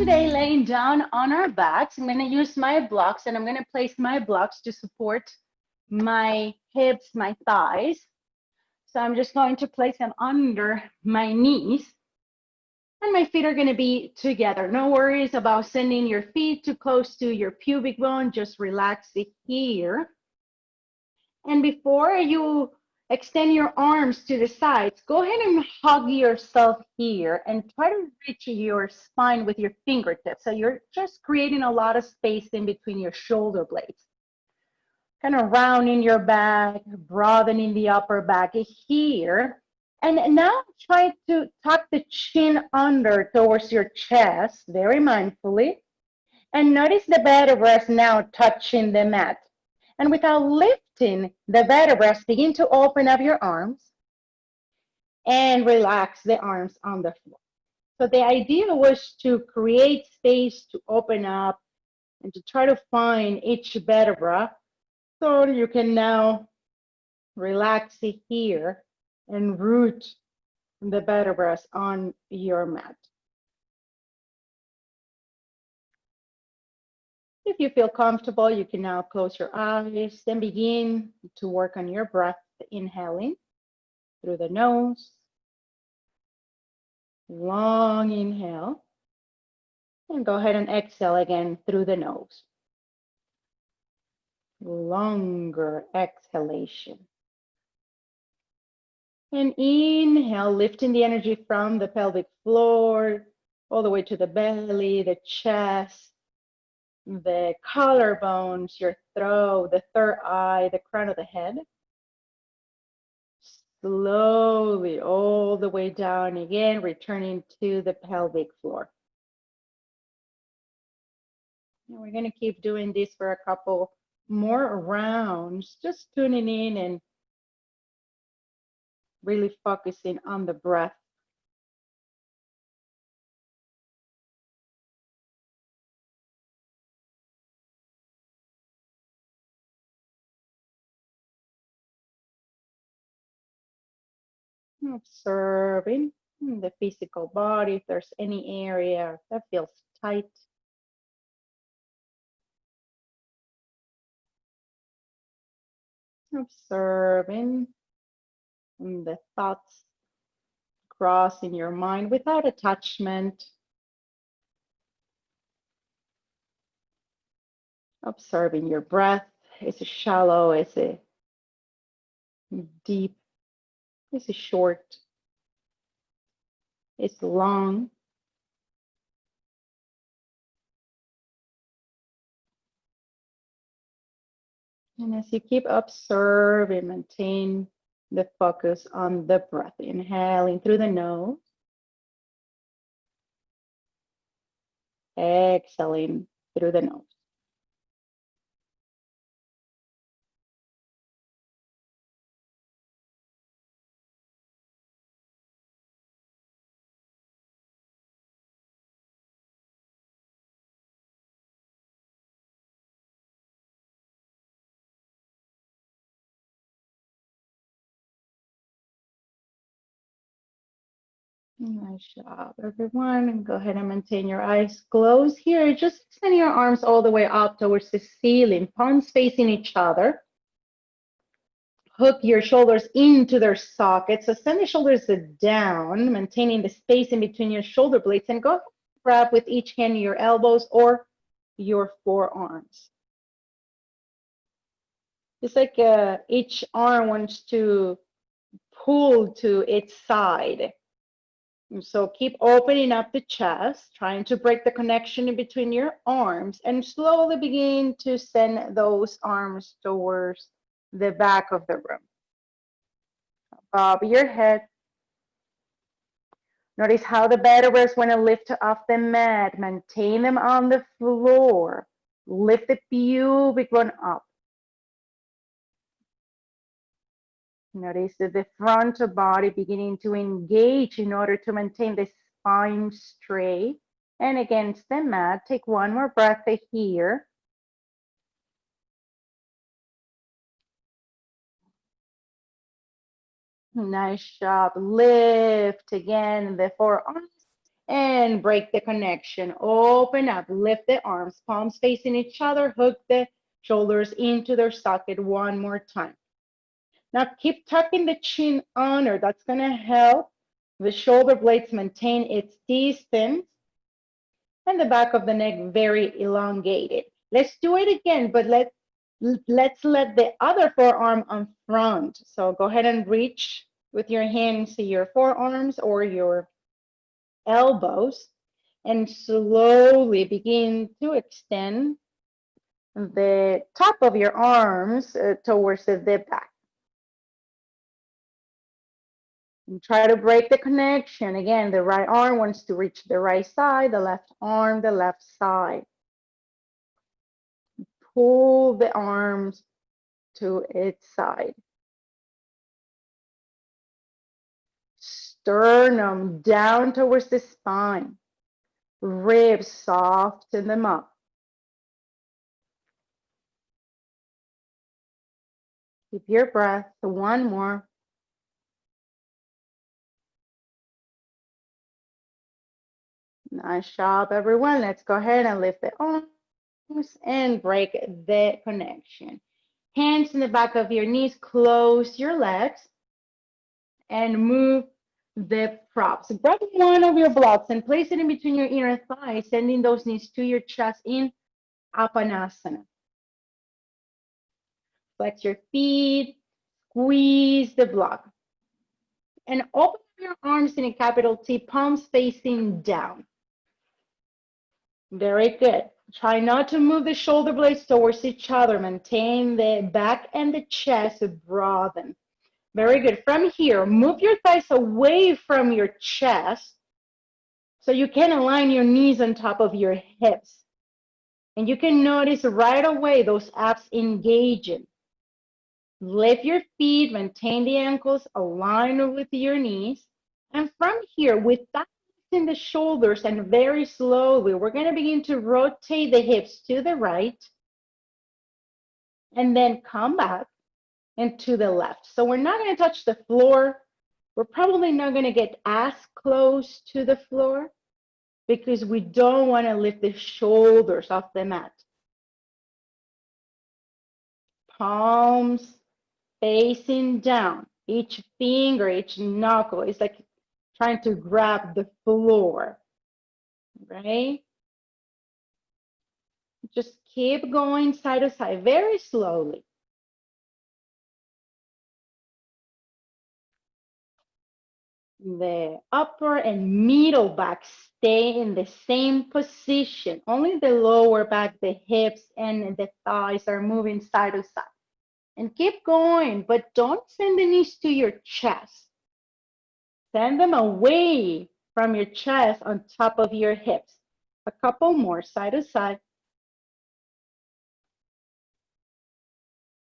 today laying down on our backs. I'm going to use my blocks, and I'm going to place my blocks to support my hips, my thighs. So I'm just going to place them under my knees. And my feet are going to be together. No worries about sending your feet too close to your pubic bone. Just relax it here. And before you extend your arms to the sides, go ahead and hug yourself here and try to reach your spine with your fingertips. So you're just creating a lot of space in between your shoulder blades. Kind of rounding your back, broadening the upper back here. And now try to tuck the chin under towards your chest, very mindfully. And notice the vertebrae now touching the mat. And without lifting the vertebrae, begin to open up your arms and relax the arms on the floor. So the idea was to create space to open up and to try to find each vertebra. So you can now relax it here and root the vertebrae on your mat. If you feel comfortable, you can now close your eyes and begin to work on your breath, inhaling through the nose. Long inhale. And go ahead and exhale again through the nose. Longer exhalation. And inhale, lifting the energy from the pelvic floor all the way to the belly, the chest, the collarbones, your throat, the third eye, the crown of the head. Slowly all the way down again, returning to the pelvic floor. And we're going to keep doing this for a couple more rounds, just tuning in and really focusing on the breath. Observing the physical body, if there's any area that feels tight. Observing the thoughts crossing your mind without attachment. Observing your breath. Is it shallow? Is it deep? Is it short? Is it long? And as you keep observing, maintain the focus on the breath. Inhaling through the nose. Exhaling through the nose. Nice job, everyone. And go ahead and maintain your eyes closed here. Just extend your arms all the way up towards the ceiling, palms facing each other. Hook your shoulders into their sockets. So send the shoulders down, maintaining the space in between your shoulder blades, and go grab with each hand your elbows or your forearms. It's like each arm wants to pull to its side. So keep opening up the chest, trying to break the connection in between your arms, and slowly begin to send those arms towards the back of the room. Bob your head. Notice how the vertebrae want to lift off the mat. Maintain them on the floor. Lift the pubic bone up. Notice that the front of body beginning to engage in order to maintain the spine straight and against the mat. Take one more breath here. Nice job. Lift again the forearms and break the connection. Open up, lift the arms, palms facing each other, hook the shoulders into their socket one more time. Now keep tucking the chin under. That's gonna help the shoulder blades maintain its distance and the back of the neck very elongated. Let's do it again, but let's let the other forearm on front. So go ahead and reach with your hands to your forearms or your elbows and slowly begin to extend the top of your arms towards the back. And try to break the connection. Again, the right arm wants to reach the right side, the left arm, the left side. Pull the arms to its side. Sternum down towards the spine. Ribs, soften them up. Keep your breath. One more. Nice job, everyone. Let's go ahead and lift the arms and break the connection. Hands in the back of your knees. Close your legs and move the props. Grab one of your blocks and place it in between your inner thighs, sending those knees to your chest in Apanasana. Flex your feet, squeeze the block. And open your arms in a capital T, palms facing down. Very good. Try not to move the shoulder blades towards each other. Maintain the back and the chest broaden. Very good. From here, move your thighs away from your chest so you can align your knees on top of your hips. And you can notice right away those abs engaging. Lift your feet, maintain the ankles, align with your knees. And from here, without lifting the shoulders and very slowly, we're going to begin to rotate the hips to the right and then come back and to the left. So we're not going to touch the floor. We're probably not going to get as close to the floor because we don't want to lift the shoulders off the mat. Palms facing down. Each finger, each knuckle is like trying to grab the floor, right? Just keep going side to side very slowly. The upper and middle back stay in the same position. Only the lower back, the hips, and the thighs are moving side to side. And keep going, but don't send the knees to your chest. Send them away from your chest on top of your hips. A couple more side to side.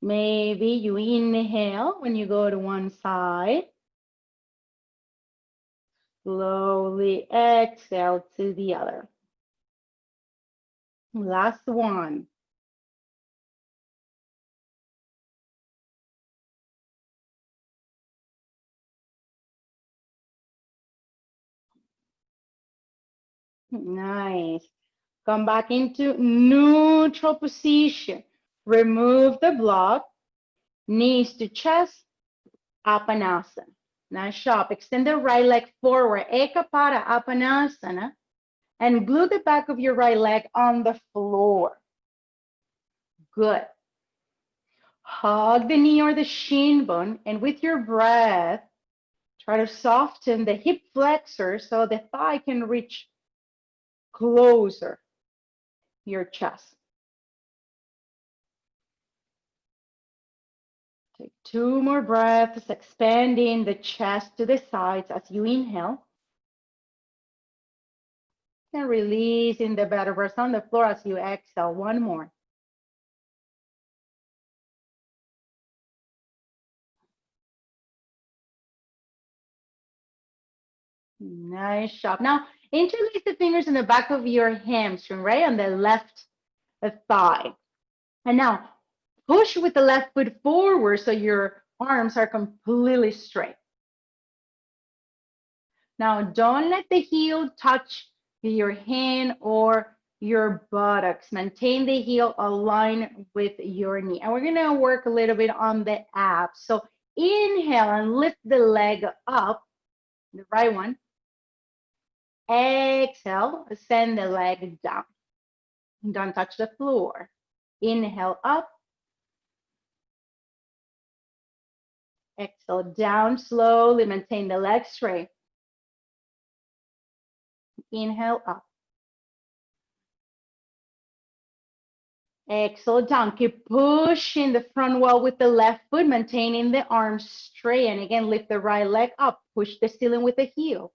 Maybe you inhale when you go to one side. Slowly exhale to the other. Last one. Nice. Come back into neutral position. Remove the block. Knees to chest. Apanasana. Nice job. Extend the right leg forward. Ekapada Apanasana. And glue the back of your right leg on the floor. Good. Hug the knee or the shin bone. And with your breath, try to soften the hip flexor so the thigh can reach closer your chest. Take 2 more breaths, expanding the chest to the sides as you inhale. And releasing the vertebrae on the floor as you exhale. One more. Nice job. Now, interlace the fingers in the back of your hamstring, right on the left thigh. And now, push with the left foot forward so your arms are completely straight. Now, don't let the heel touch your hand or your buttocks. Maintain the heel aligned with your knee. And we're going to work a little bit on the abs. So inhale and lift the leg up, the right one. Exhale, send the leg down. Don't touch the floor. Inhale up. Exhale down slowly. Maintain the leg straight. Inhale up. Exhale down. Keep pushing the front wall with the left foot, maintaining the arms straight. And again, lift the right leg up. Push the ceiling with the heel.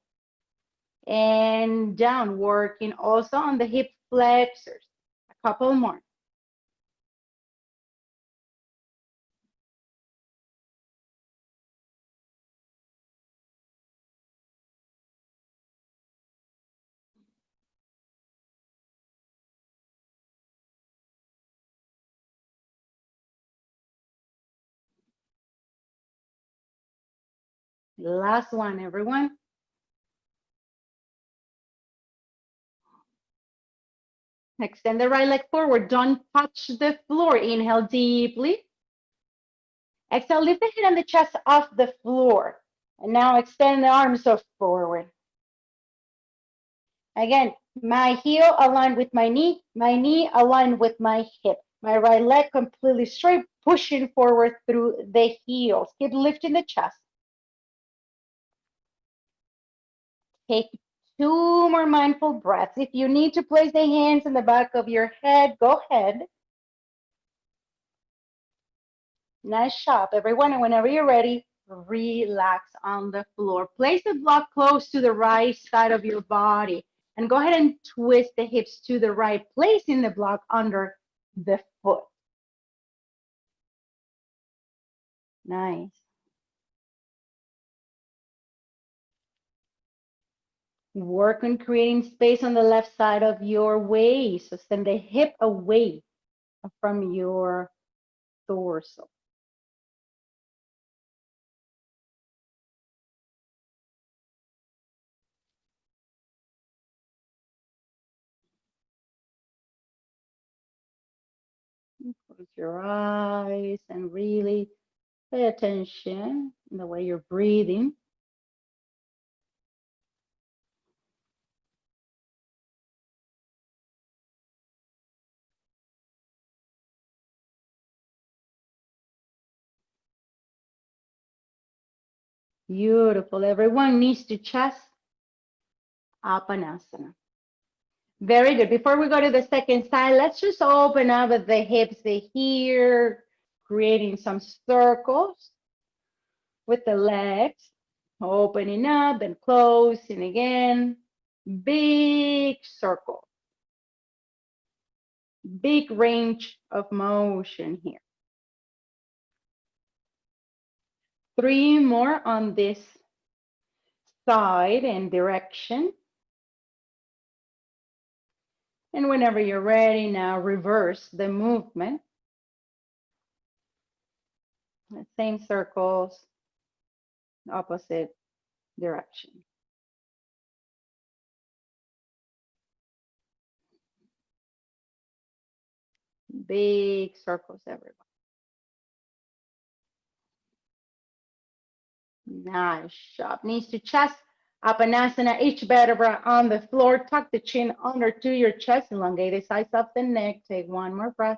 And down, working also on the hip flexors. A couple more. Last one, everyone. Extend the right leg forward. Don't touch the floor. Inhale deeply. Exhale, lift the head and the chest off the floor. And now extend the arms up forward. Again, my heel aligned with my knee aligned with my hip. My right leg completely straight, pushing forward through the heels. Keep lifting the chest. Take 2 more mindful breaths. If you need to place the hands in the back of your head, go ahead. Nice job, everyone. And whenever you're ready, relax on the floor. Place the block close to the right side of your body. And go ahead and twist the hips to the right, placing the block under the foot. Nice. Work on creating space on the left side of your waist. So send the hip away from your torso. Close your eyes and really pay attention in the way you're breathing. Beautiful. Everyone needs to chest Apanasana. Very good. Before we go to the second side, let's just open up the hips here, creating some circles with the legs, opening up and closing again. Big circle. Big range of motion here. 3 more on this side and direction. And whenever you're ready, now reverse the movement. The same circles, opposite direction. Big circles everywhere. Nice job. Knees to chest. Apanasana, each vertebra on the floor. Tuck the chin under to your chest. Elongate the sides of the neck. Take 1 more breath.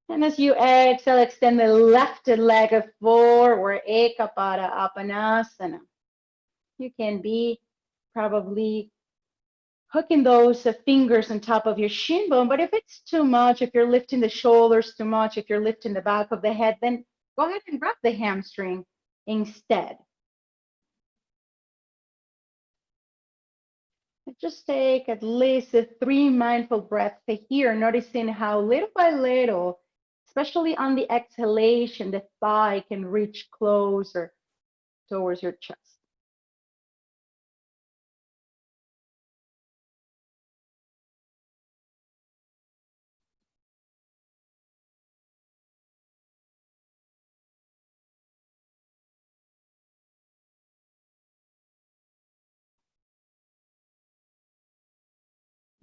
And as you exhale, extend the left leg forward. Ekapada Apanasana. You can be probably hooking those fingers on top of your shin bone. But if it's too much, if you're lifting the shoulders too much, if you're lifting the back of the head, then go ahead and grab the hamstring instead. Just take at least 3 mindful breaths here, noticing how little by little, especially on the exhalation, the thigh can reach closer towards your chest.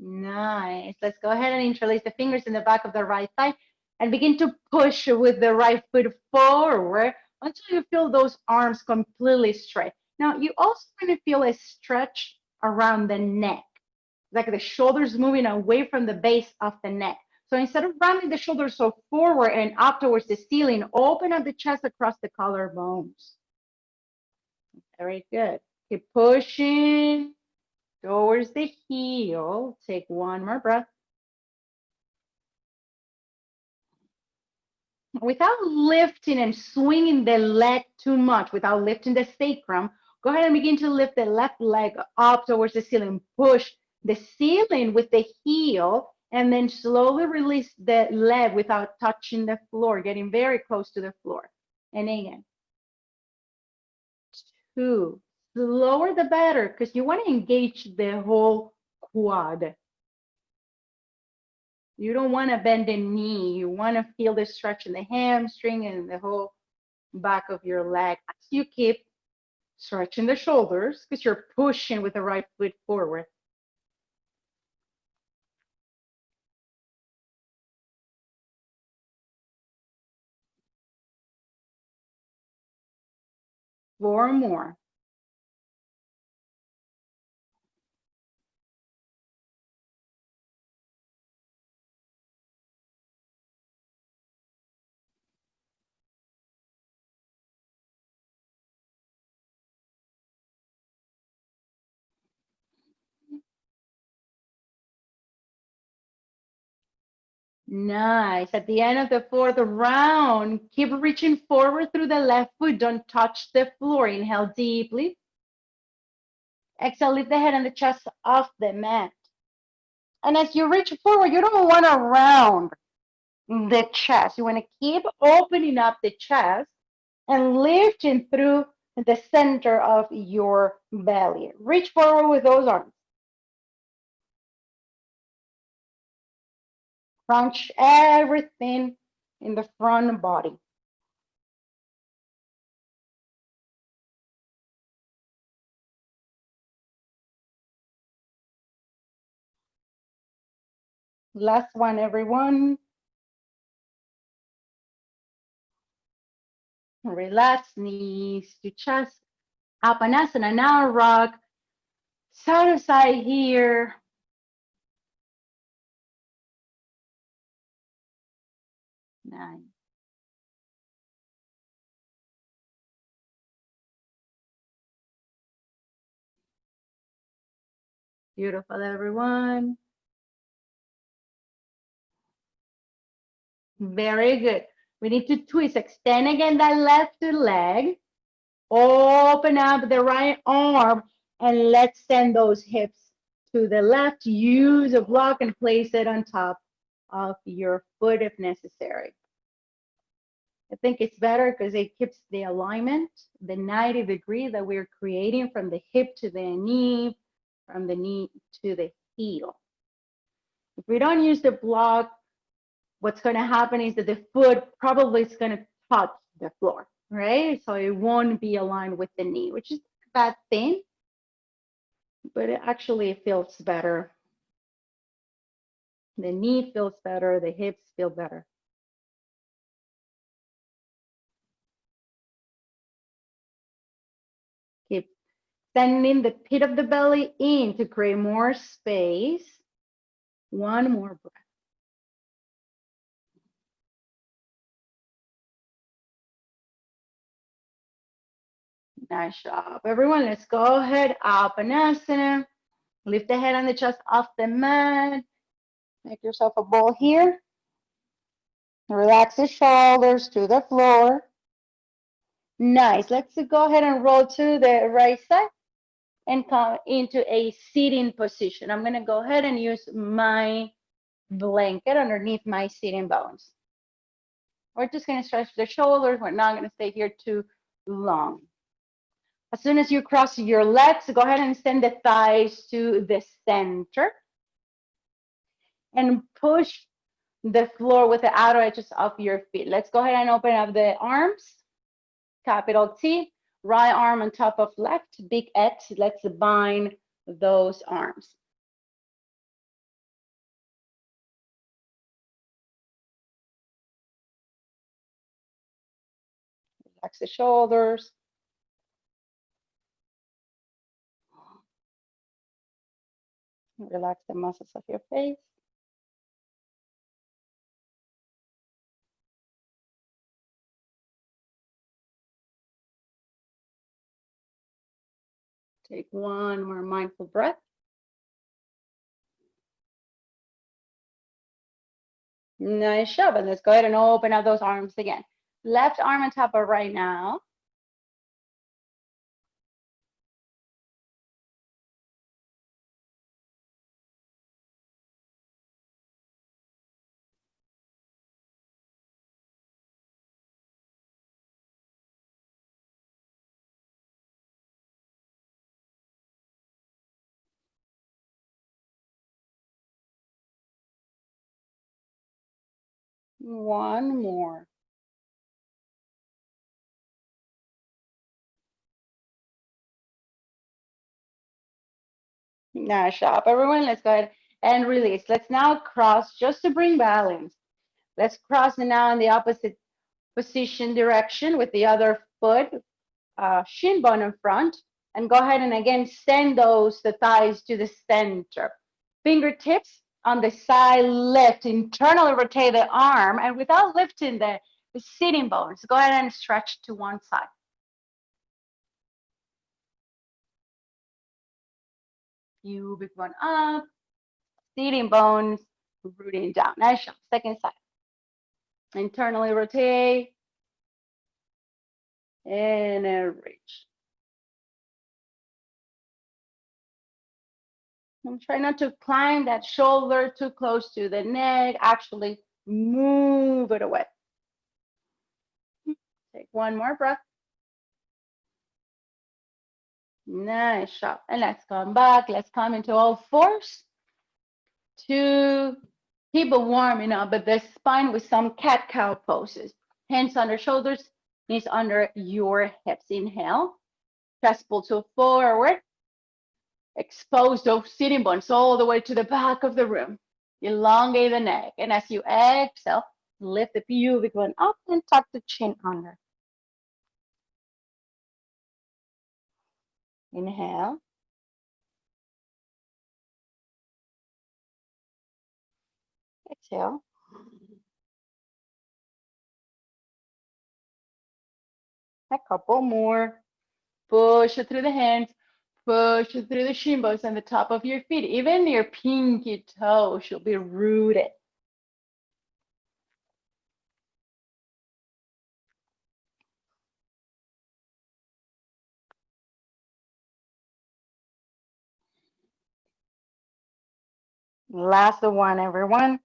Nice. Let's go ahead and interlace the fingers in the back of the right thigh and begin to push with the right foot forward until you feel those arms completely straight. Now, you also want to feel a stretch around the neck, like the shoulders moving away from the base of the neck. So instead of rounding the shoulders so forward and up towards the ceiling, open up the chest across the collarbones. Very good. Keep pushing towards the heel. Take one more breath. Without lifting and swinging the leg too much, without lifting the sacrum, go ahead and begin to lift the left leg up towards the ceiling. Push the ceiling with the heel, and then slowly release the leg without touching the floor, getting very close to the floor. And again, 2. Slower the better, because you want to engage the whole quad. You don't want to bend the knee. You want to feel the stretch in the hamstring and the whole back of your leg as you keep stretching the shoulders, because you're pushing with the right foot forward. Four more. Nice. At the end of the 4th round, keep reaching forward through the left foot. Don't touch the floor. Inhale deeply. Exhale, lift the head and the chest off the mat. And as you reach forward, you don't want to round the chest. You want to keep opening up the chest and lifting through the center of your belly. Reach forward with those arms. Crunch everything in the front body. Last one, everyone. Relax, knees to chest. Apanasana. Now rock side to side here. Nice. Beautiful, everyone. Very good. We need to twist. Extend again that left leg. Open up the right arm and let's send those hips to the left. Use a block and place it on top of your foot if necessary. I think it's better because it keeps the alignment, the 90-degree that we're creating from the hip to the knee, from the knee to the heel. If we don't use the block, what's going to happen is that the foot probably is going to touch the floor, right? So it won't be aligned with the knee, which is a bad thing, but it actually feels better. The knee feels better, the hips feel better. Keep sending the pit of the belly in to create more space. One more breath. Nice job. Everyone, let's go ahead. Apanasana. Lift the head and the chest off the mat. Make yourself a ball here. Relax the shoulders to the floor. Nice. Let's go ahead and roll to the right side and come into a sitting position. I'm going to go ahead and use my blanket underneath my sitting bones. We're just going to stretch the shoulders. We're not going to stay here too long. As soon as you cross your legs, go ahead and send the thighs to the center and push the floor with the outer edges of your feet. Let's go ahead and open up the arms. Capital T, right arm on top of left, big X. Let's bind those arms. Relax the shoulders. Relax the muscles of your face. Take one more mindful breath. Nice job. And let's go ahead and open up those arms again. Left arm on top of right now. One more. Nice job, everyone. Let's go ahead and release. Let's now cross just to bring balance. Let's cross now in the opposite position direction with the other foot, shin bone in front, and go ahead and again send the thighs to the center. Fingertips on the side, lift, internally rotate the arm, and without lifting the sitting bones, go ahead and stretch to one side. Pubic bone up, sitting bones rooting down. Nice job. Second side. Internally rotate and reach. And try not to climb that shoulder too close to the neck. Actually, move it away. Take one more breath. Nice job. And let's come back. Let's come into all fours. To keep warming up the spine with some cat-cow poses. Hands under shoulders, knees under your hips. Inhale. Chest pull to forward. Expose those sitting bones all the way to the back of the room. Elongate the neck. And as you exhale, lift the pubic bone up and tuck the chin under. Inhale. Exhale. A couple more. Push it through the hands. Push it through the shin bones and the top of your feet. Even your pinky toe should be rooted. Last one, everyone.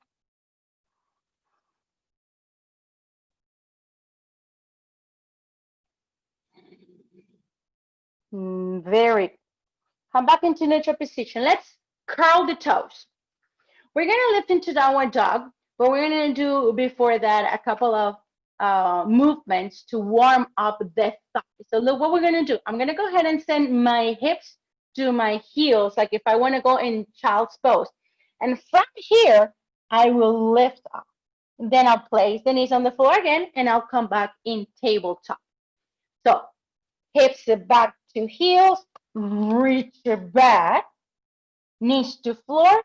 Very. Come back into neutral position. Let's curl the toes. We're going to lift into downward dog, but we're going to do before that a couple of movements to warm up the thighs. So look what we're going to do. I'm going to go ahead and send my hips to my heels, like if I want to go in child's pose. And from here, I will lift up. Then I'll place the knees on the floor again, and I'll come back in tabletop. So hips back to heels, reach back, knees to floor,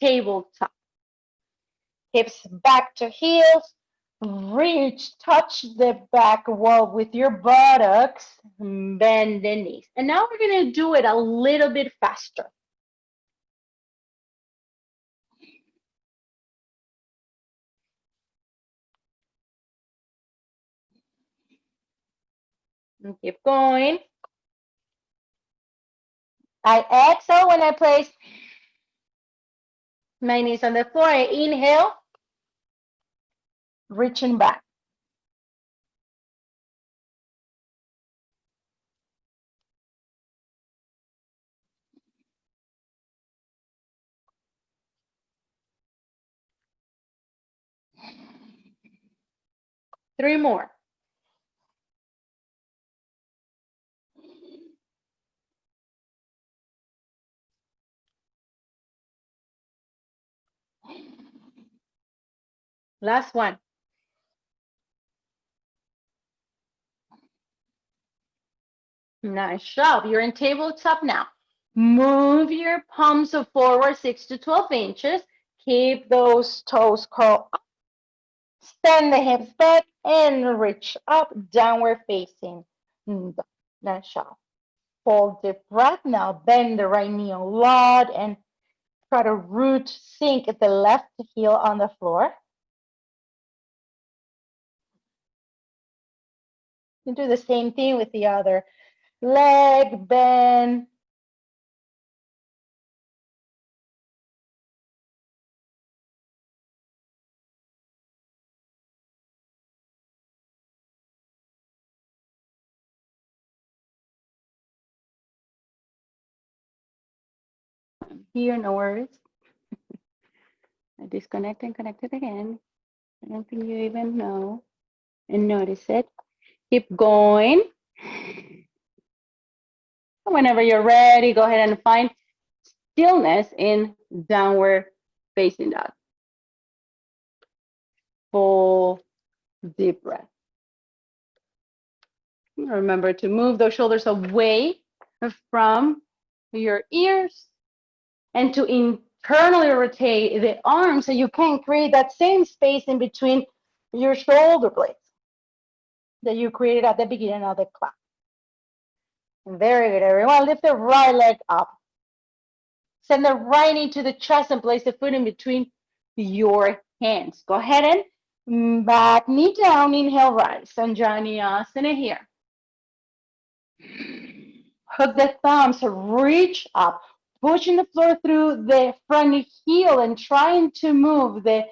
tabletop. Hips back to heels, reach, touch the back wall with your buttocks, bend the knees. And now we're going to do it a little bit faster. And keep going. I exhale when I place my knees on the floor. I inhale, reaching back. Three more. Last one. Nice job. You're in tabletop now. Move your palms forward 6 to 12 inches. Keep those toes curled up. Stand the hips back and reach up, downward facing. Nice job. Hold deep breath. Now bend the right knee a lot and try to root sink the left heel on the floor. You do the same thing with the other leg, bend. Here, no worries. I disconnect and connect it again. I don't think you even know and notice it. Keep going. Whenever you're ready, go ahead and find stillness in downward facing dog. Full deep breath. Remember to move those shoulders away from your ears and to internally rotate the arms so you can create that same space in between your shoulder blades that you created at the beginning of the class. Very good, everyone. Lift the right leg up. Send the right knee to the chest and place the foot in between your hands. Go ahead and back knee down. Inhale, rise. Anjaneyasana here. Hook the thumbs, reach up, pushing the floor through the front heel and trying to move the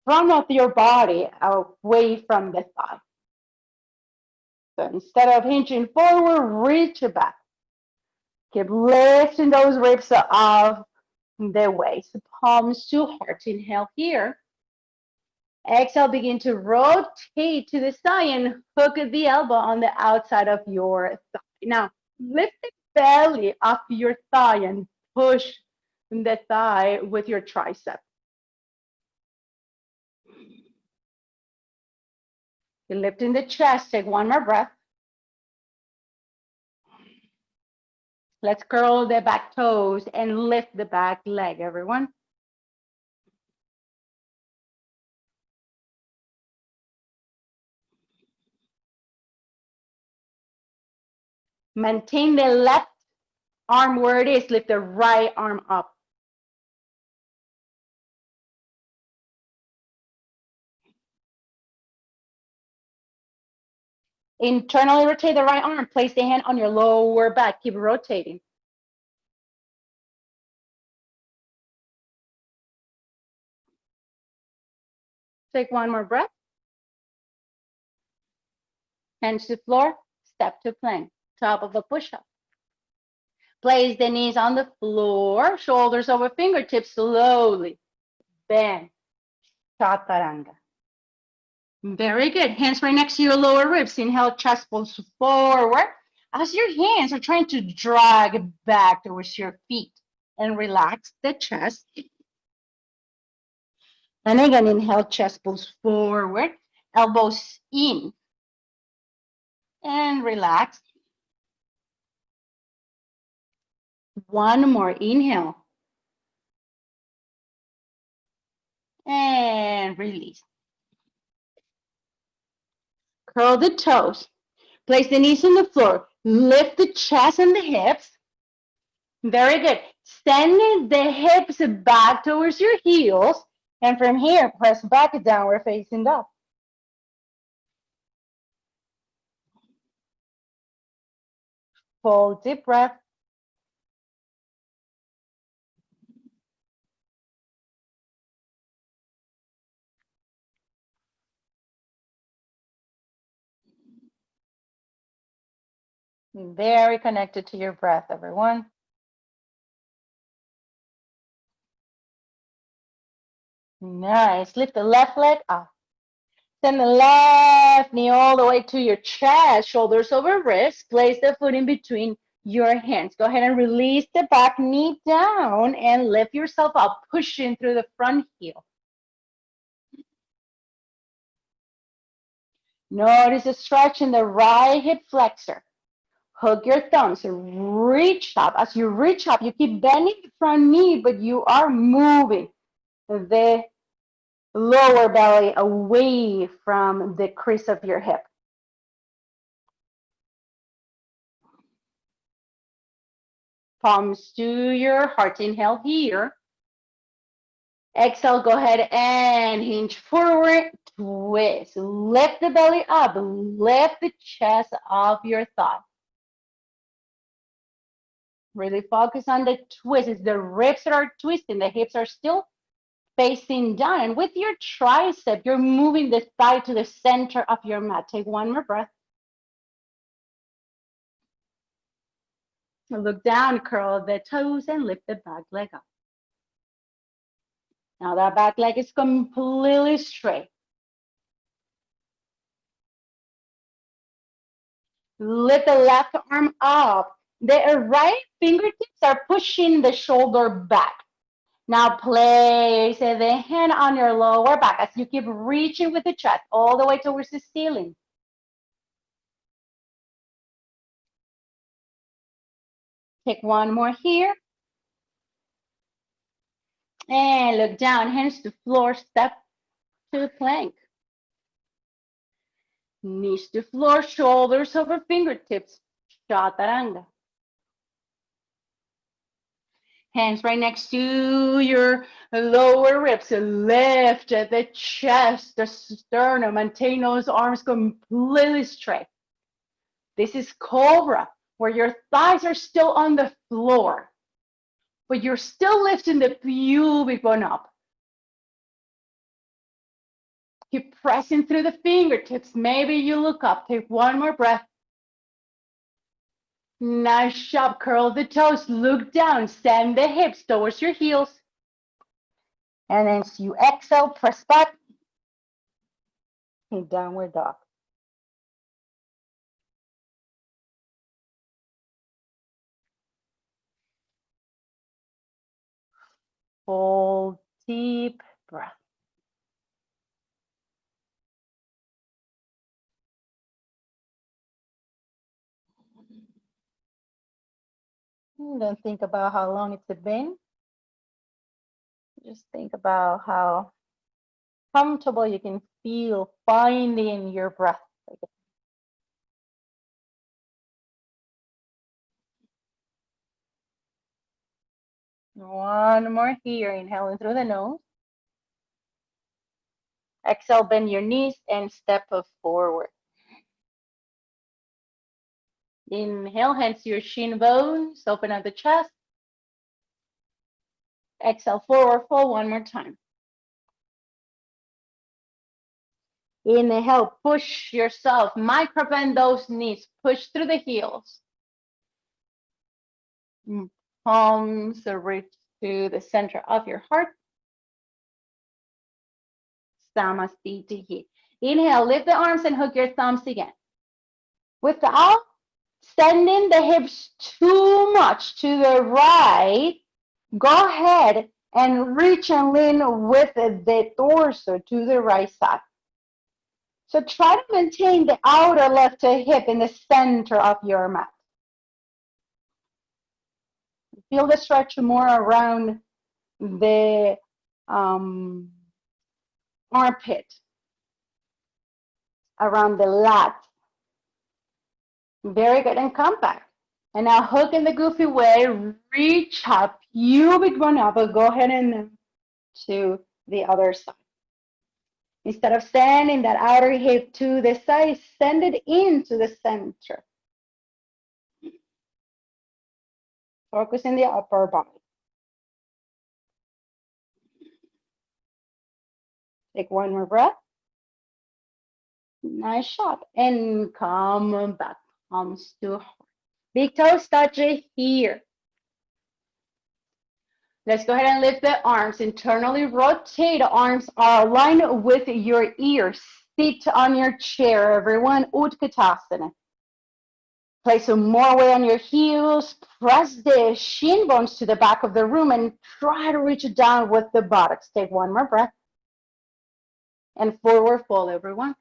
front of your body away from the thigh. So instead of hinging forward, reach back. Keep lifting those ribs off the waist. Palms to heart. Inhale here. Exhale, begin to rotate to the side and hook the elbow on the outside of your thigh. Now, lift the belly off your thigh and push the thigh with your tricep. You're lifting the chest. Take one more breath. Let's curl the back toes and lift the back leg, everyone. Maintain the left arm where it is. Lift the right arm up. Internally rotate the right arm. Place the hand on your lower back. Keep rotating. Take one more breath. Hands to the floor. Step to plank. Top of a push-up. Place the knees on the floor. Shoulders over fingertips. Slowly bend. Chaturanga. Very good. Hands right next to your lower ribs. Inhale, chest pulls forward. As your hands are trying to drag back towards your feet and relax the chest. And again, inhale, chest pulls forward. Elbows in. And relax. One more inhale. And release. Curl the toes. Place the knees on the floor. Lift the chest and the hips. Very good. Send the hips back towards your heels. And from here, press back, downward facing dog. Full deep breath. Very connected to your breath, everyone. Nice. Lift the left leg up. Send the left knee all the way to your chest, shoulders over wrists. Place the foot in between your hands. Go ahead and release the back knee down and lift yourself up, pushing through the front heel. Notice a stretch in the right hip flexor. Hook your thumbs, reach up. As you reach up, you keep bending the front knee, but you are moving the lower belly away from the crease of your hip. Palms to your heart. Inhale here. Exhale, go ahead and hinge forward, twist. Lift the belly up, lift the chest off your thigh. Really focus on the twist. It's the ribs that are twisting, the hips are still facing down. And with your tricep, you're moving the thigh to the center of your mat. Take one more breath. Look down, curl the toes, and lift the back leg up. Now that back leg is completely straight. Lift the left arm up. The right fingertips are pushing the shoulder back. Now place the hand on your lower back as you keep reaching with the chest all the way towards the ceiling. Take one more here. And look down, hands to floor, step to plank. Knees to floor, shoulders over fingertips, chaturanga. Hands right next to your lower ribs. Lift the chest, the sternum. Maintain those arms completely straight. This is Cobra, where your thighs are still on the floor, but you're still lifting the pubic bone up. Keep pressing through the fingertips. Maybe you look up. Take one more breath. Nice job. Curl the toes. Look down. Send the hips towards your heels. And then as you exhale, press back. And downward dog. Full deep breath. Don't think about how long it's been. Just think about how comfortable you can feel finding your breath again. One more here. Inhaling through the nose. Exhale, bend your knees and step forward. Inhale, hands to your shin bones. Open up the chest. Exhale, forward fold one more time. Inhale, push yourself. Micro bend those knees. Push through the heels. Palms reach to the center of your heart. Namaste. Inhale, lift the arms and hook your thumbs again. Without sending the hips too much to the right, go ahead and reach and lean with the torso to the right side. So try to maintain the outer left hip in the center of your mat. Feel the stretch more around the armpit, around the lat. Very good and compact. And now hook in the goofy way, reach up, pubic bone up, but go ahead and to the other side. Instead of sending that outer hip to the side, send it into the center. Focus in the upper body. Take one more breath. Nice shot. And come back. Palms to heart. Big toes touch it here. Let's go ahead and lift the arms. Internally rotate. Arms are aligned with your ears. Sit on your chair, everyone. Utkatasana. Place some more weight on your heels. Press the shin bones to the back of the room and try to reach it down with the buttocks. Take one more breath. And forward fold, everyone.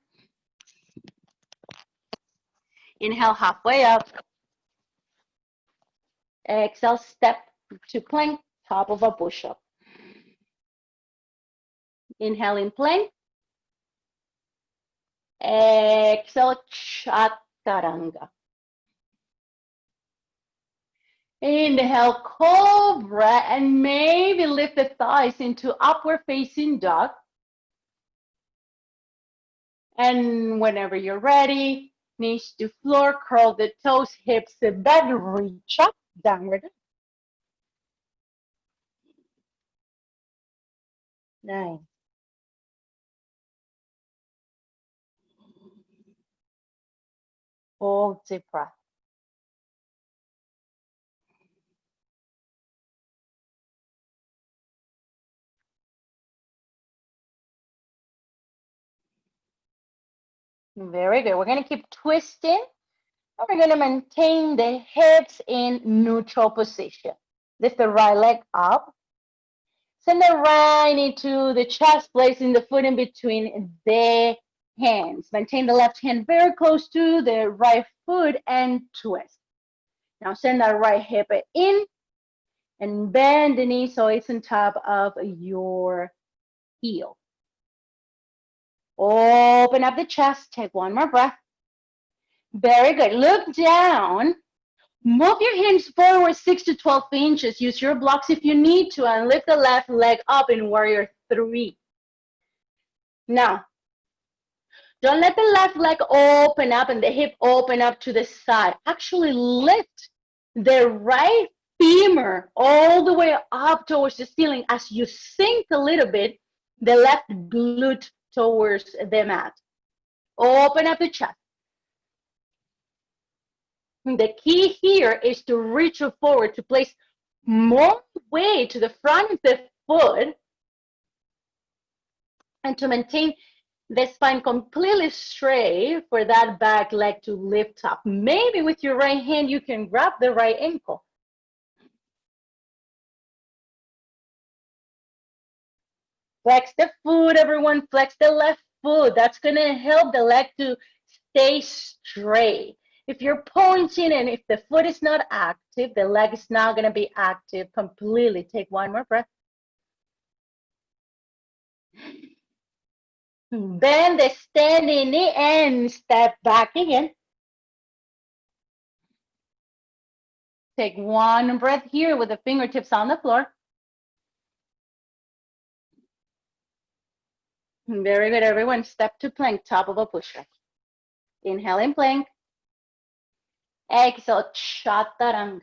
Inhale halfway up. Exhale, step to plank, top of a push-up. Inhale in plank. Exhale, chaturanga. Inhale, cobra, and maybe lift the thighs into upward facing dog. And whenever you're ready, knees to floor, curl the toes, hips to bed, reach up, downward. Nice. Hold deep breath. Very good. We're going to keep twisting. And we're going to maintain the hips in neutral position. Lift the right leg up. Send the right knee to the chest, placing the foot in between the hands. Maintain the left hand very close to the right foot and twist. Now send that right hip in and bend the knee so it's on top of your heel. Open up the chest. Take one more breath. Very good. Look down. Move your hands forward 6 to 12 inches. Use your blocks if you need to, and lift the left leg up in warrior 3. Now, don't let the left leg open up and the hip open up to the side. Actually lift the right femur all the way up towards the ceiling as you sink a little bit the left glute towards the mat. Open up the chest. The key here is to reach forward to place more weight to the front of the foot and to maintain the spine completely straight for that back leg to lift up. Maybe with your right hand, you can grab the right ankle. Flex the foot, everyone. Flex the left foot. That's going to help the leg to stay straight. If you're pointing and if the foot is not active, the leg is not going to be active completely. Take one more breath. Bend the standing knee and step back again. Take one breath here with the fingertips on the floor. Very good, everyone. Step to plank, top of a push-up. Inhale in plank. Exhale, chaturanga.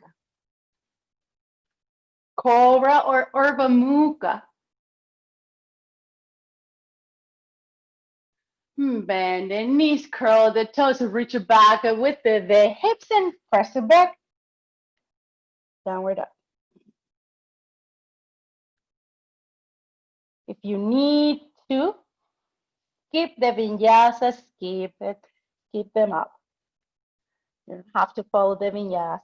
Cobra or Urdhva Mukha. Bend the knees, curl the toes, reach back with the hips and press it back. Downward dog. If you need to, skip the vinyasa, skip it, keep them up. You don't have to follow the vinyasa.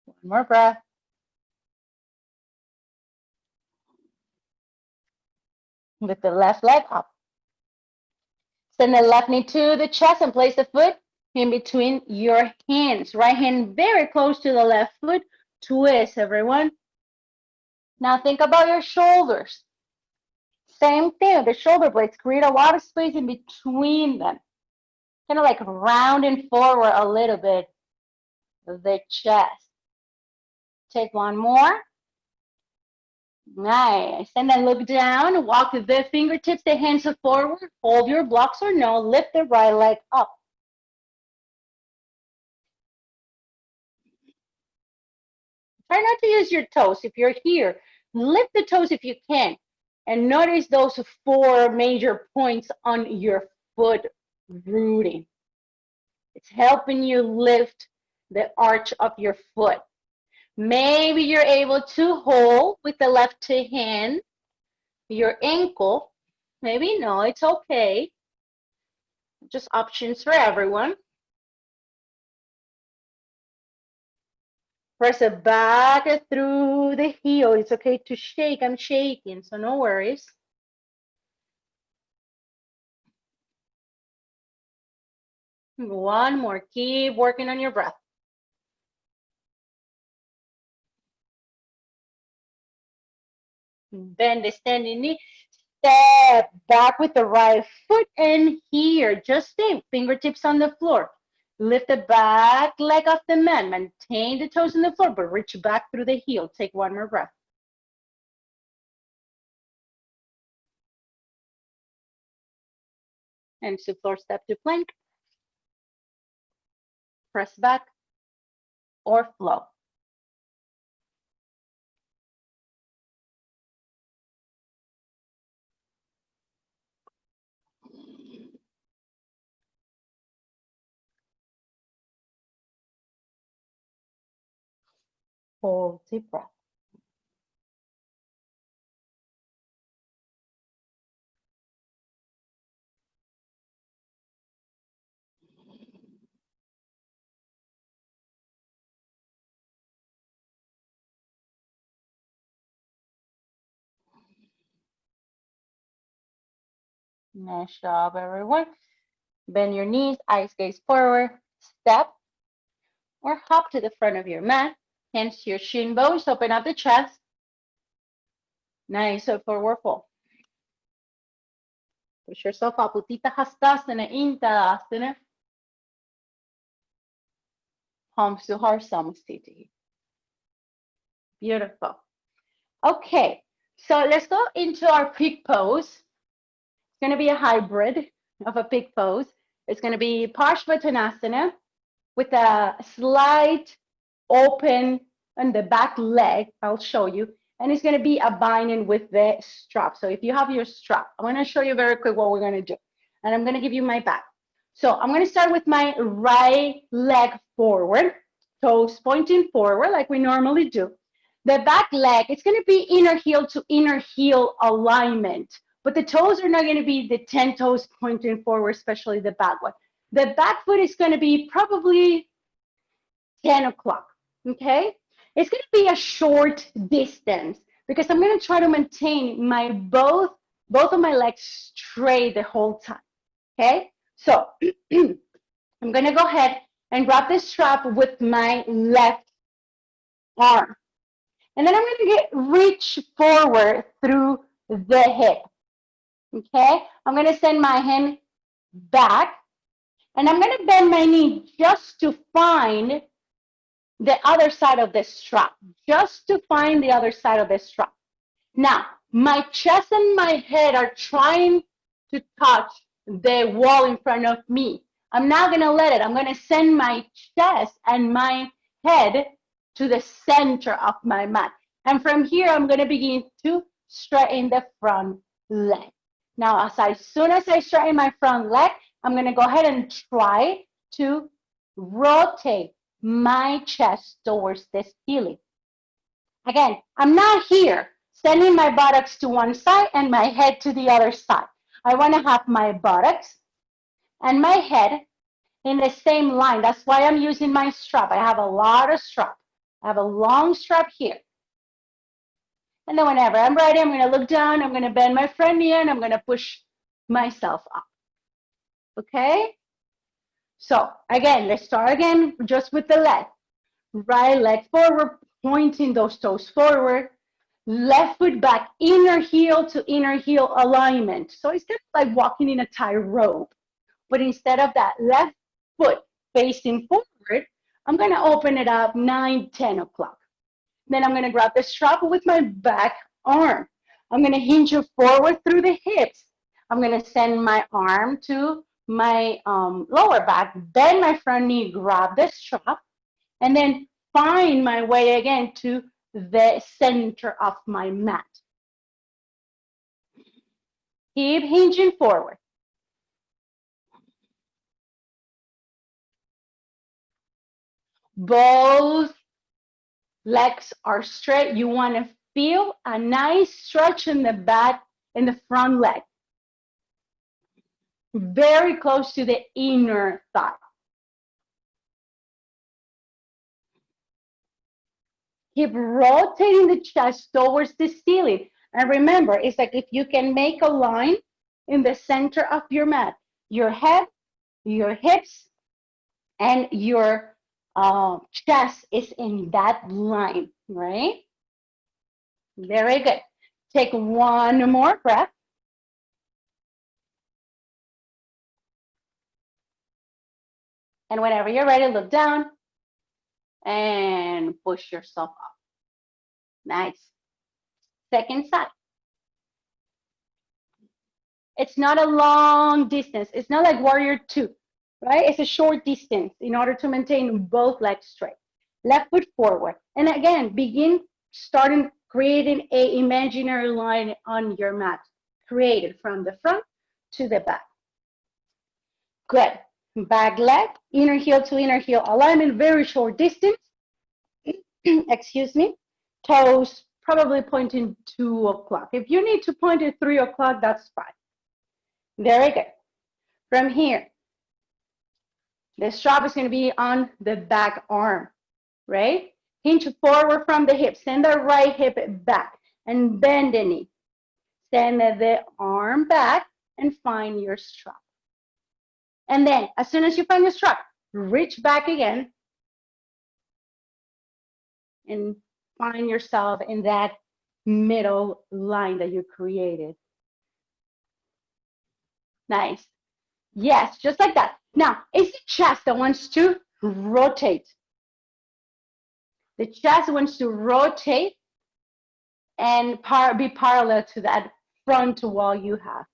One more breath. With the left leg up. Send the left knee to the chest and place the foot in between your hands. Right hand very close to the left foot. Twist, everyone. Now think about your shoulders. Same thing, the shoulder blades create a lot of space in between them. Kind of like rounding forward a little bit the chest. Take one more. Nice. And then look down, walk the fingertips, the hands forward, hold your blocks or no, lift the right leg up. Try not to use your toes. If you're here, lift the toes if you can. And notice those 4 major points on your foot rooting. It's helping you lift the arch of your foot. Maybe you're able to hold with the left hand your ankle. Maybe no, it's okay. Just options for everyone. Press it back through the heel. It's okay to shake. I'm shaking, so no worries. One more. Keep working on your breath. Bend the standing knee. Step back with the right foot and here. Just stay. Fingertips on the floor. Lift the back leg off the mat. Maintain the toes on the floor, but reach back through the heel. Take one more breath. And to floor step to plank. Press back or flow. Hold deep breath. Nice job, everyone. Bend your knees, eyes gaze forward, step or hop to the front of your mat. Hands to your shin bones, open up the chest. Nice, so forward fold. Push yourself up, Utthita Hastasana, Tadasana. Palms to heart, Samasthiti. Beautiful. Okay, so let's go into our pig pose. It's going to be a hybrid of a pig pose. It's going to be Parshvattanasana with a slight open on the back leg. I'll show you. And it's going to be a binding with the strap. So if you have your strap, I'm going to show you very quick what we're going to do. And I'm going to give you my back. So I'm going to start with my right leg forward, toes pointing forward like we normally do. The back leg, it's going to be inner heel to inner heel alignment. But the toes are not going to be the 10 toes pointing forward, especially the back one. The back foot is going to be probably 10 o'clock, okay? It's going to be a short distance because I'm going to try to maintain my both of my legs straight the whole time, okay? So I'm going to go ahead and grab the strap with my left arm. And then I'm going to reach forward through the hip, okay? I'm going to send my hand back, and I'm going to bend my knee just to find the other side of the strap, just to find the other side of the strap. Now, my chest and my head are trying to touch the wall in front of me. I'm not going to let it. I'm going to send my chest and my head to the center of my mat. And from here, I'm going to begin to straighten the front leg. Now, as soon as I straighten my front leg, I'm going to go ahead and try to rotate my chest towards the ceiling. Again, I'm not here sending my buttocks to one side and my head to the other side. I want to have my buttocks and my head in the same line. That's why I'm using my strap. I have a lot of strap. I have a long strap here. And then whenever I'm ready, I'm going to look down, I'm going to bend my front knee, and I'm going to push myself up. Okay? So again, let's start again just with the leg. Right leg forward, pointing those toes forward. Left foot back, inner heel to inner heel alignment. So it's kind of like walking in a tightrope. But instead of that left foot facing forward, I'm going to open it up 9, 10 o'clock. Then I'm going to grab the strap with my back arm. I'm going to hinge it forward through the hips. I'm going to send my arm to my lower back, bend my front knee, grab the strap, and then find my way again to the center of my mat. Keep hinging forward. Both legs are straight. You want to feel a nice stretch in the back, in the front leg. Very close to the inner thigh. Keep rotating the chest towards the ceiling. And remember, it's like if you can make a line in the center of your mat, your head, your hips, and your chest is in that line, right? Very good. Take one more breath. And whenever you're ready, look down and push yourself up. Nice. Second side. It's not a long distance. It's not like warrior two, right? It's a short distance in order to maintain both legs straight. Left foot forward. And again, begin starting creating an imaginary line on your mat. Create it from the front to the back. Good. Back leg, inner heel to inner heel alignment, very short distance. Excuse me. Toes probably pointing 2 o'clock. If you need to point at 3 o'clock, that's fine. Very good. From here, the strap is going to be on the back arm, right? Hinge forward from the hip. Send the right hip back and bend the knee. Send the arm back and find your strap. And then, as soon as you find your strap, reach back again and find yourself in that middle line that you created. Nice. Yes, just like that. Now, it's the chest that wants to rotate. The chest wants to rotate and be parallel to that front wall you have.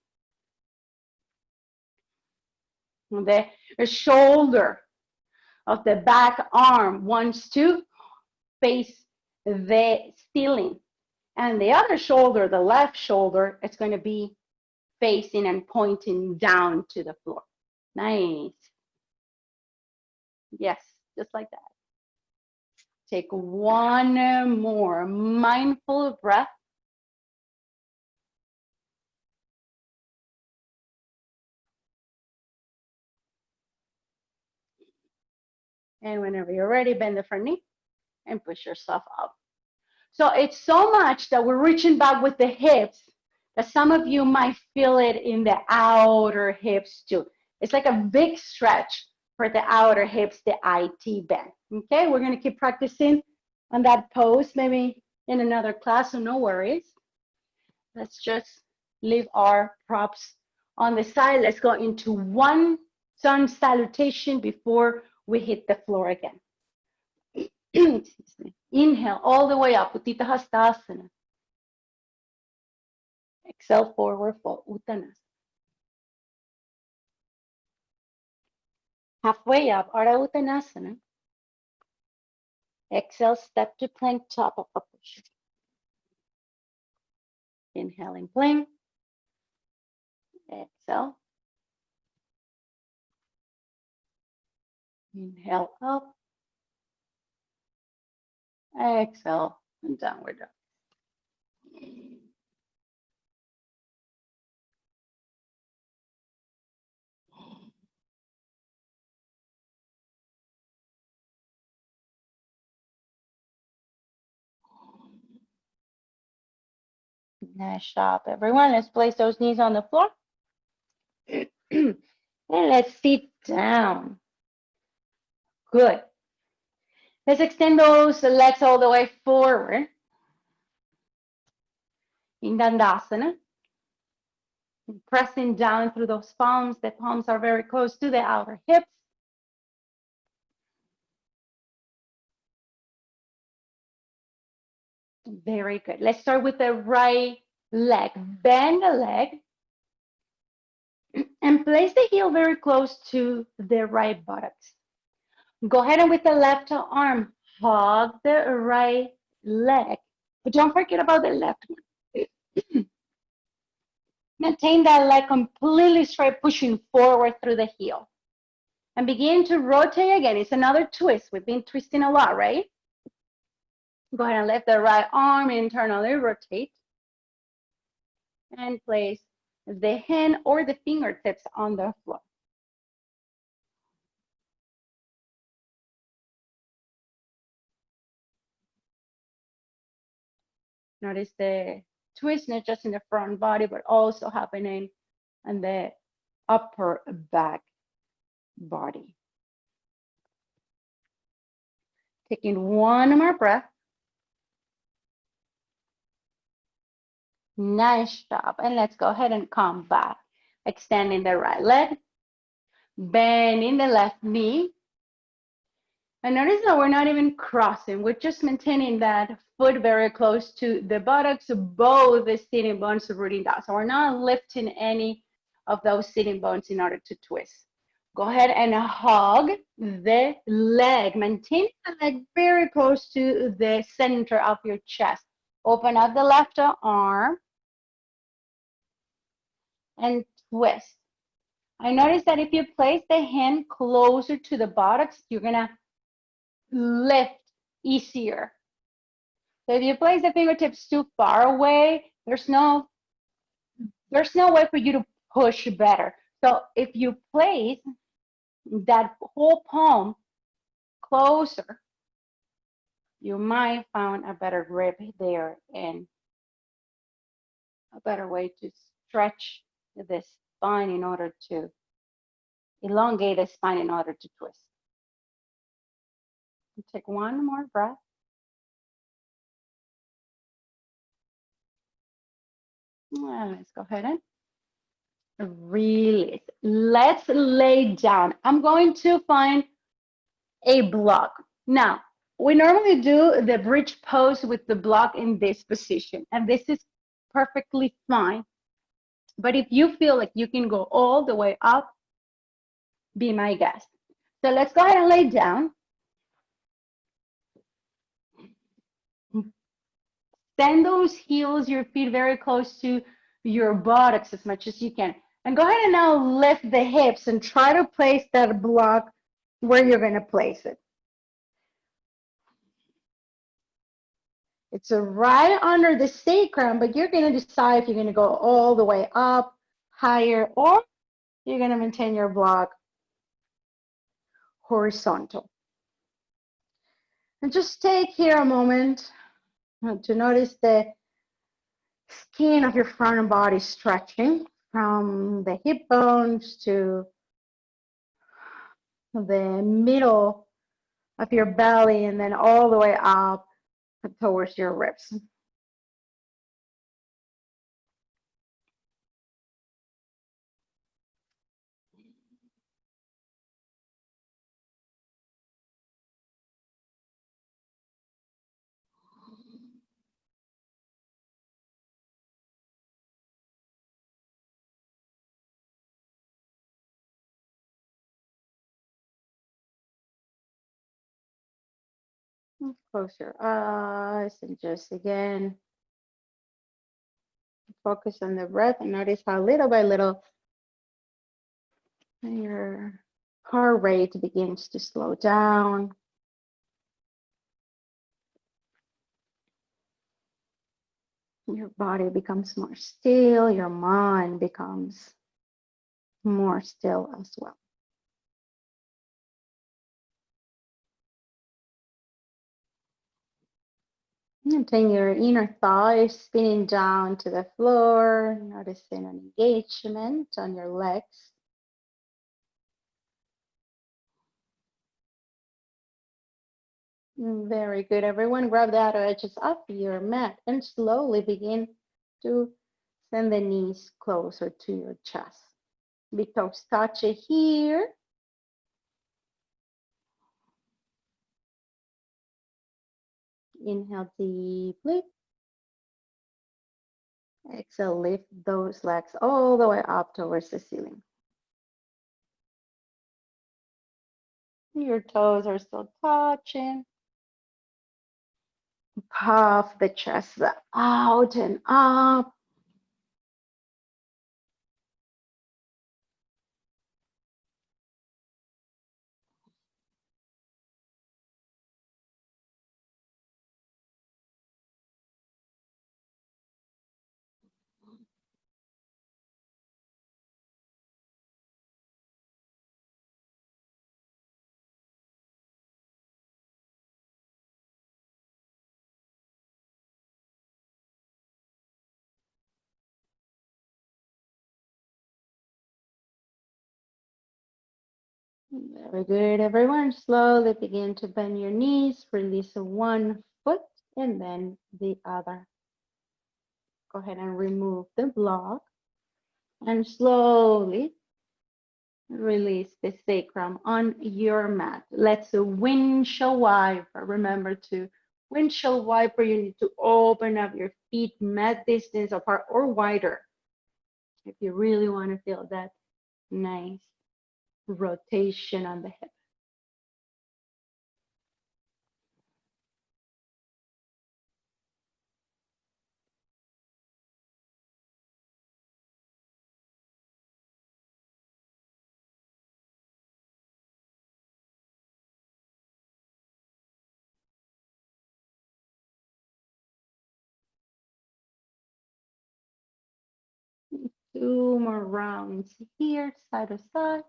The shoulder of the back arm wants to face the ceiling. And the other shoulder, the left shoulder, it's going to be facing and pointing down to the floor. Nice. Yes, just like that. Take one more mindful breath. And whenever you're ready, bend the front knee and push yourself up. So it's so much that we're reaching back with the hips that some of you might feel it in the outer hips too. It's like a big stretch for the outer hips, the IT bend. Okay, we're going to keep practicing on that pose, maybe in another class, so no worries. Let's just leave our props on the side. Let's go into one sun salutation before we hit the floor again. Excuse me. Inhale all the way up, Uttita Hastasana. Exhale, forward fold, Uttanasana. Halfway up, Ardha Uttanasana. Exhale, step to plank, top of a push. Inhaling plank. Exhale. Inhale up. Exhale, and downward dog. Nice job, everyone. Let's place those knees on the floor. And let's sit down. Good. Let's extend those legs all the way forward. In Dandasana. Pressing down through those palms. The palms are very close to the outer hips. Very good. Let's start with the right leg. Bend the leg and place the heel very close to the right buttocks. Go ahead and with the left arm, hug the right leg. But don't forget about the left one. Maintain that leg completely straight, pushing forward through the heel. And begin to rotate again. It's another twist. We've been twisting a lot, right? Go ahead and lift the right arm, internally rotate. And place the hand or the fingertips on the floor. Notice the twist, not just in the front body, but also happening in the upper back body. Taking one more breath. Nice job. And let's go ahead and come back. Extending the right leg, bending the left knee. And notice that we're not even crossing. We're just maintaining that foot very close to the buttocks, both the sitting bones rooting down. So we're not lifting any of those sitting bones in order to twist. Go ahead and hug the leg. Maintain the leg very close to the center of your chest. Open up the left arm and twist. I notice that if you place the hand closer to the buttocks, you're gonna lift easier. So if you place the fingertips too far away, there's no way for you to push better. So if you place that whole palm closer, you might find a better grip there and a better way to stretch the spine in order to elongate the spine in order to twist. Take one more breath. Let's go ahead and release. Let's lay down. I'm going to find a block. Now, we normally do the bridge pose with the block in this position, and this is perfectly fine. But if you feel like you can go all the way up, be my guest. So let's go ahead and lay down. Send those heels, your feet very close to your buttocks as much as you can. And go ahead and now lift the hips and try to place that block where you're going to place it. It's right under the sacrum, but you're going to decide if you're going to go all the way up, higher, or you're going to maintain your block horizontal. And just take here a moment to notice the skin of your front body stretching from the hip bones to the middle of your belly and then all the way up towards your ribs. Close your eyes and just again focus on the breath and notice how little by little your heart rate begins to slow down. Your body becomes more still, your mind becomes more still as well. And take your inner thighs spinning down to the floor, noticing an engagement on your legs. Very good, everyone. Grab the outer edges of your mat and slowly begin to send the knees closer to your chest. Big toes touch it here. Inhale deeply. Exhale, lift those legs all the way up towards the ceiling. Your toes are still touching. Puff the chest out and up. Very good, everyone. Slowly begin to bend your knees. Release one foot and then the other. Go ahead and remove the block and slowly release the sacrum on your mat. Let's windshield wiper. Remember to windshield wiper, you need to open up your feet mat distance apart or wider if you really want to feel that nice rotation on the hip. 2 more rounds here, side to side.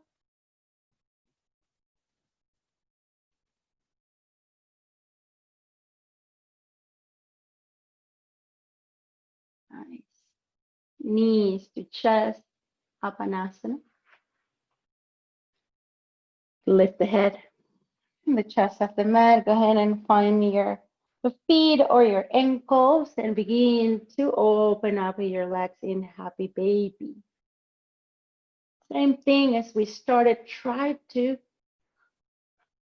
Nice. Knees to chest, Apanasana. Lift the head, the chest off the mat. Go ahead and find your feet or your ankles and begin to open up your legs in happy baby. Same thing as we started, try to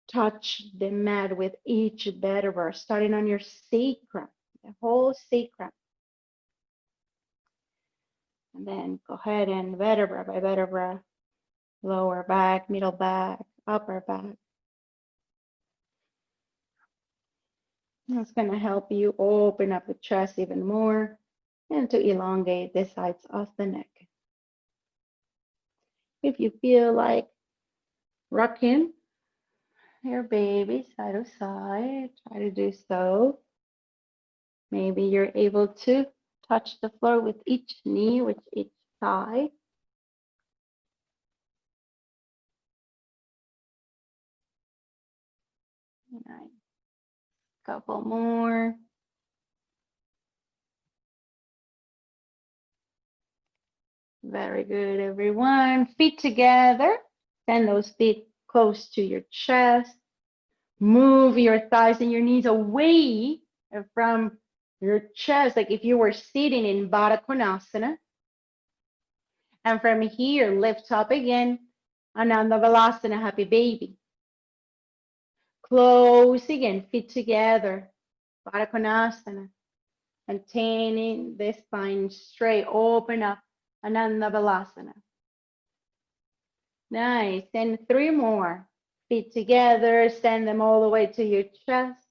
touch the mat with each vertebra, starting on your sacrum, the whole sacrum. And then go ahead and vertebra by vertebra, lower back, middle back, upper back. That's going to help you open up the chest even more and to elongate the sides of the neck. If you feel like rocking your baby side to side, try to do so. Maybe you're able to touch the floor with each knee, with each thigh. Nice. Couple more. Very good, everyone. Feet together. Send those feet close to your chest. Move your thighs and your knees away from your chest, like if you were sitting in Baddha Konasana. And from here, lift up again. Anandabalasana, happy baby. Close again, feet together. Baddha Konasana. Maintaining the spine straight, open up. Anandabalasana. Nice. And 3 more. Feet together, send them all the way to your chest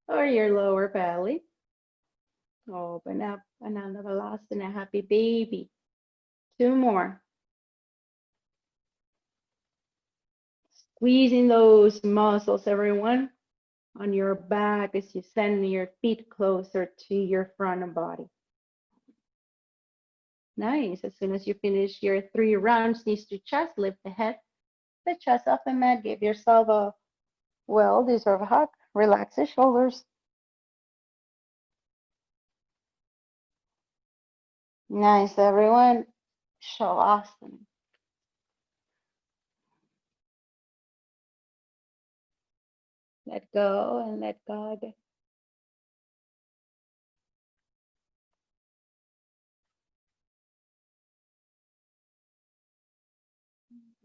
or your lower belly. Open up, Anandabalasana, happy baby. 2 more. Squeezing those muscles, everyone, on your back as you send your feet closer to your front body. Nice. As soon as you finish your 3 rounds, knees to chest, lift the head, the chest off the mat. Give yourself a well-deserved hug. Relax the shoulders. Nice, everyone. Shavasana. Let go and let God.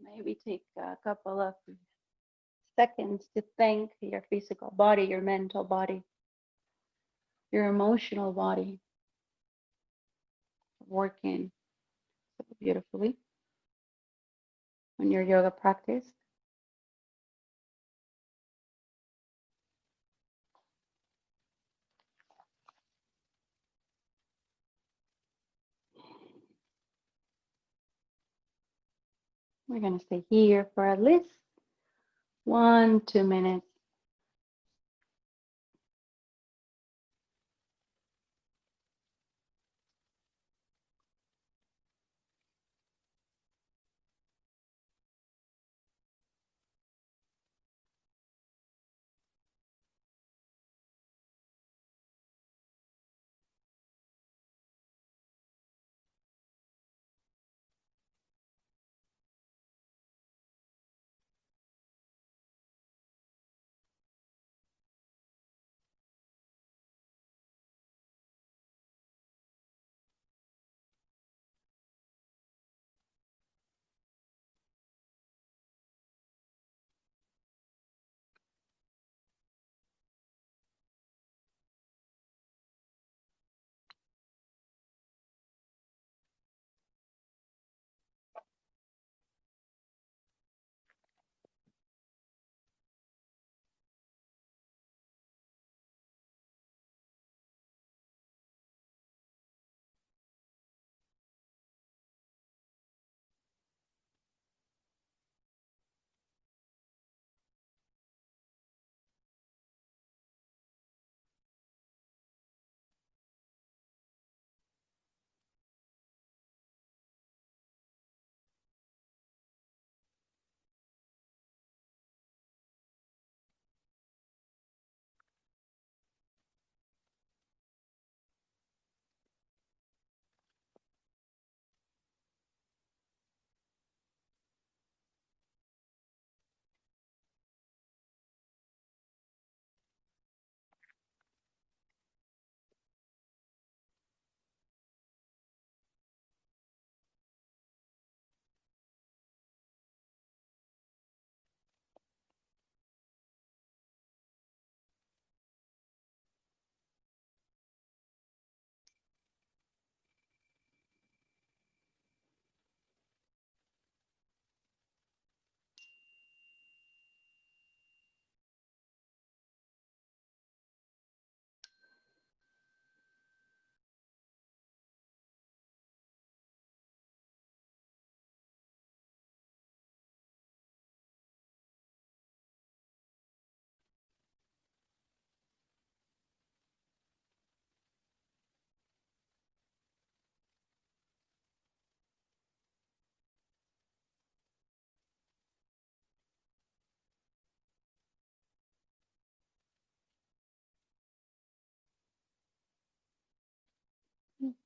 Maybe take a couple of seconds to thank your physical body, your mental body, your emotional body, working so beautifully on your yoga practice. We're going to stay here for at least 1-2 minutes.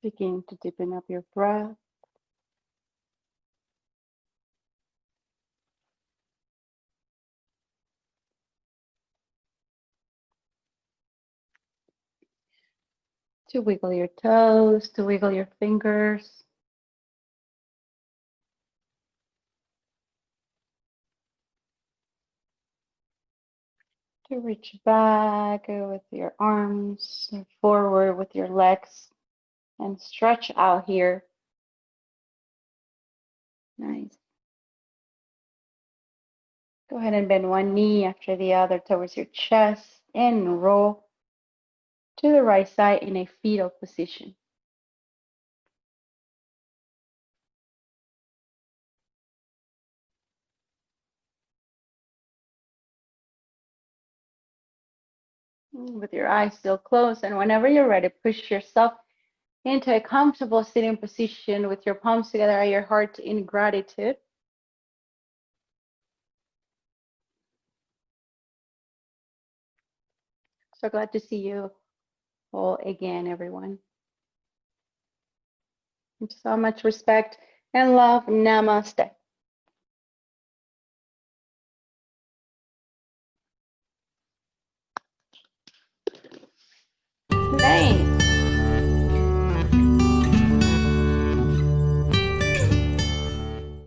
Begin to deepen up your breath. To wiggle your toes, to wiggle your fingers. To reach back with your arms, forward with your legs, and stretch out here. Nice. Go ahead and bend one knee after the other towards your chest and roll to the right side in a fetal position. With your eyes still closed, and whenever you're ready, push yourself into a comfortable sitting position with your palms together at your heart in gratitude. So glad to see you all again, everyone. So much respect and love. Namaste.